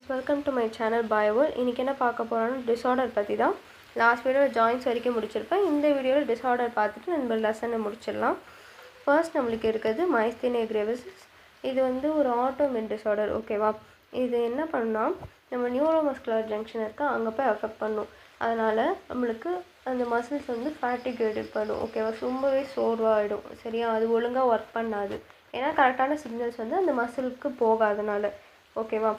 Welcome to my channel பயோவல். இன்றைக்கி என்ன பார்க்க போகிறோன்னா டிஸார்டர் பற்றி தான். லாஸ்ட் வீடியோவில் ஜாயின்ஸ் வரைக்கும் முடிச்சிருப்பேன். இந்த வீடியோவில் டிஸார்டர் பார்த்துட்டு நம்ம லெசனை முடிச்சிடலாம். ஃபர்ஸ்ட் நம்மளுக்கு இருக்கிறது மைஸ்தீனியா கிரேவிஸ். இது வந்து ஒரு ஆட்டோமின் டிஸார்டர். ஓகேவா? இது என்ன பண்ணுன்னா நம்ம நியூரோமஸ்குலர் ஜங்ஷன் இருக்கா அங்கே போய் அஃபெக்ட் பண்ணும். அதனால் நம்மளுக்கு அந்த மசில்ஸ் வந்து ஃபேட்டிகேட்டட் பண்ணும். ஓகேவா? ரொம்பவே சோர்வாகிடும். சரியா? அது ஒழுங்காக ஒர்க் பண்ணாது. ஏன்னா கரெக்டான சிக்னல்ஸ் வந்து அந்த மசிலுக்கு போகாதனால. ஓகேவா?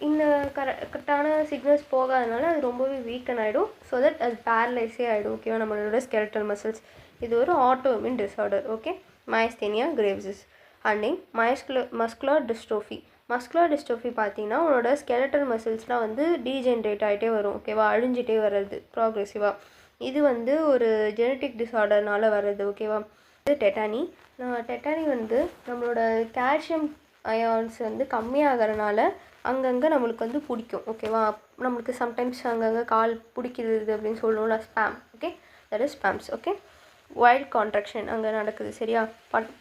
இந்த கரெக்டான சிக்னல்ஸ் போகாதனால அது ரொம்பவே வீக்கன் ஆகிடும். ஸோ தட் அது பேரலைஸே ஆகிடும். ஓகேவா? நம்மளோட ஸ்கெலட்டல் மசில்ஸ். இது ஒரு autoimmune disorder. Okay. Myasthenia gravis and muscular dystrophy. Muscular dystrophy பார்த்தீங்கன்னா உன்னோட ஸ்கெலட்டல் மசில்ஸ்லாம் வந்து டீஜென்ரேட் ஆகிட்டே வரும். ஓகேவா? அழிஞ்சிட்டே வர்றது ப்ராக்ரெசிவாக. இது வந்து ஒரு ஜெனட்டிக் டிஸார்டர்னால வர்றது. ஓகேவா? இது டெட்டானி. டெட்டானி வந்து நம்மளோட கால்சியம் அயான்ஸ் வந்து கம்மியாகிறனால அங்கங்கே நம்மளுக்கு வந்து பிடிக்கும். ஓகேவா? நம்மளுக்கு சம்டைம்ஸ் அங்கங்கே கால் பிடிக்கிறது அப்படின்னு சொல்லணும்ல, spasm. Okay, that is spasms. Okay. Wild contraction அங்கே நடக்குது. சரியா?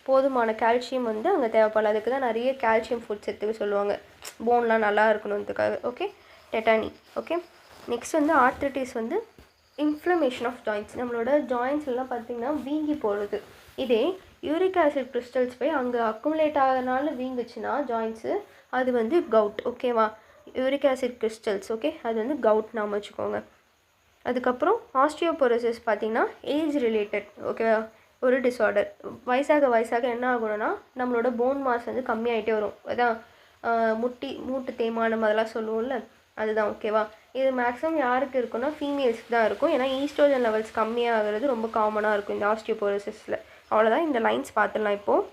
போதுமான கால்சியம் வந்து அங்கே தேவைப்படல. அதுக்கு தான் நிறைய கால்சியம் ஃபுட்ஸ் எடுத்துக்க சொல்லுவாங்க, போன்லாம் நல்லா இருக்கணுன்றதுக்காக. ஓகே. டெட்டானி. ஓகே. நெக்ஸ்ட் வந்து ஆர்த்ரைட்டிஸ் வந்து இன்ஃப்ளமேஷன் ஆஃப் ஜாயின்ட்ஸ். நம்மளோட ஜாயின்ஸ்லாம் பார்த்திங்கன்னா வீங்கி போடுறது. இதே யூரிக் ஆசிட் கிறிஸ்டல்ஸ் போய் அங்கே அக்குமுலேட் ஆகிறதுனால வீங்குச்சுன்னா ஜாயின்ட்ஸு, அது வந்து கவுட். ஓகேவா? Uric acid crystals. ஓகே, அது வந்து கவுட் நாம வச்சுக்கோங்க. அதுக்கப்புறம் ஆஸ்டியோபோரோசிஸ் பார்த்திங்கன்னா ஏஜ் ரிலேட்டட். ஓகேவா? ஒரு டிஸார்டர். வயசாக என்ன ஆகணும்னா நம்மளோட போன் மாஸ் வந்து கம்மியாகிட்டே வரும். அதான் மூட்டு தேய்மானம் அதெல்லாம் சொல்லுவோம்ல, அதுதான். ஓகேவா? இது மேக்ஸிமம் யாருக்கு இருக்குன்னா ஃபீமேல்ஸ்க்கு தான் இருக்கும். ஏன்னா ஈஸ்ட்ரோஜன் லெவல்ஸ் கம்மியாகிறது ரொம்ப காமனாக இருக்கும் இந்த ஆஸ்டியோபோரோசிஸில். அவ்வளோதான். இந்த லைன்ஸ் பார்த்துடலாம் இப்போது.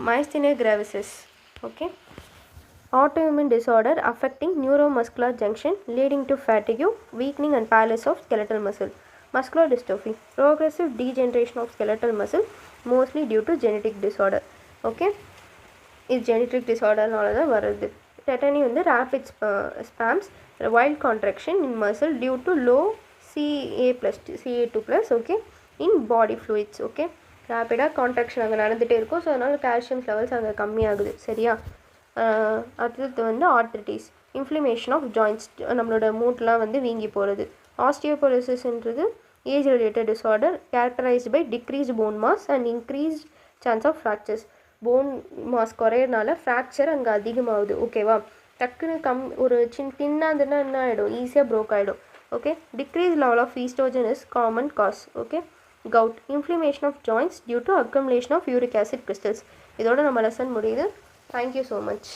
Myasthenia gravis. Okay. Autoimmune disorder affecting neuromuscular junction leading to fatigue, weakening and paralysis of skeletal muscle. Muscular dystrophy, progressive degeneration of skeletal muscle, mostly due to genetic disorder. Okay, இது genetic disorderனால தான் வருது. Tetany வந்து rapid spasms, wild contraction in muscle due to low Ca2+, okay, in body fluids. Okay, rapid contraction அங்கே நடந்துகிட்டே இருக்கும். So அதனால் calcium levels அங்கே கம்மியாகுது. சரியா? அடுத்தது வந்து ஆர்த்ரைட்டிஸ், இன்ஃப்ளமேஷன் ஆஃப் ஜாயின்ட்ஸ். நம்மளோட மூட்லாம் வந்து வீங்கி போகிறது. ஆஸ்டியோபோரோசிஸ்ன்றது age related disorder characterized by decreased bone mass and increased chance of fractures. Bone mass குறையிறனால ஃப்ராக்சர் அங்கே அதிகமாகுது. ஓகேவா? டக்குன்னு ஒரு தின்னாதுன்னா என்ன ஆகிடும், ஈஸியாக ப்ரோக் ஆகிடும். Okay. Decrease level of estrogen is common cause. Okay. Gout, inflammation of joints due to accumulation of uric acid crystals. இதோட நம்ம லெசன் முடியுது. Thank you so much.